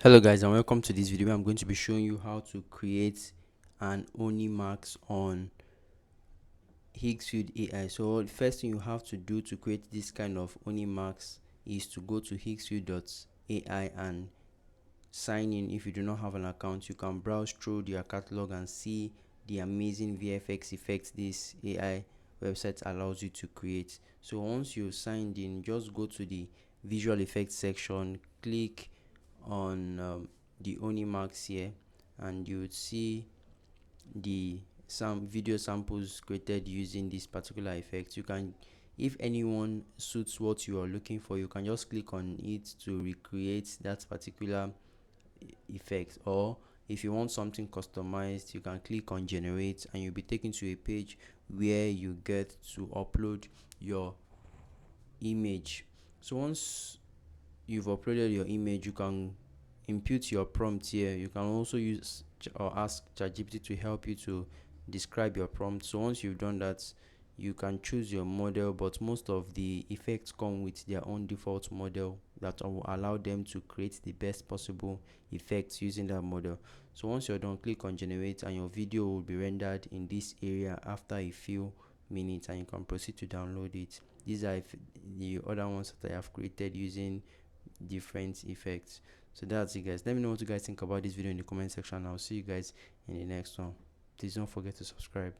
Hello guys, and welcome to this video. I'm going to be showing you how to create an Oni max on Higgsfield AI. So the first thing you have to do to create this kind of Oni max is to go to higgsfield.ai and sign in. If you do not have an account, you can browse through their catalog and see the amazing VFX effects this AI website allows you to create. So once you've signed in, just go to the visual effects section, click on the Onimax here, and you would see the some video samples created using this particular effect. You can, if anyone suits what you are looking for, you can just click on it to recreate that particular effect. Or if you want something customized, you can click on generate and you'll be taken to a page where you get to upload your image. So once you've uploaded your image, you can input your prompt here. You can also use or ask ChatGPT to help you to describe your prompt. So once you've done that, you can choose your model, but most of the effects come with their own default model that will allow them to create the best possible effects using that model. So once you're done, click on generate and your video will be rendered in this area after a few minutes, and you can proceed to download it. These are the other ones that I have created using different effects. So that's it guys. Let me know what you guys think about this video in the comment section. I'll see you guys in the next one. Please don't forget to subscribe.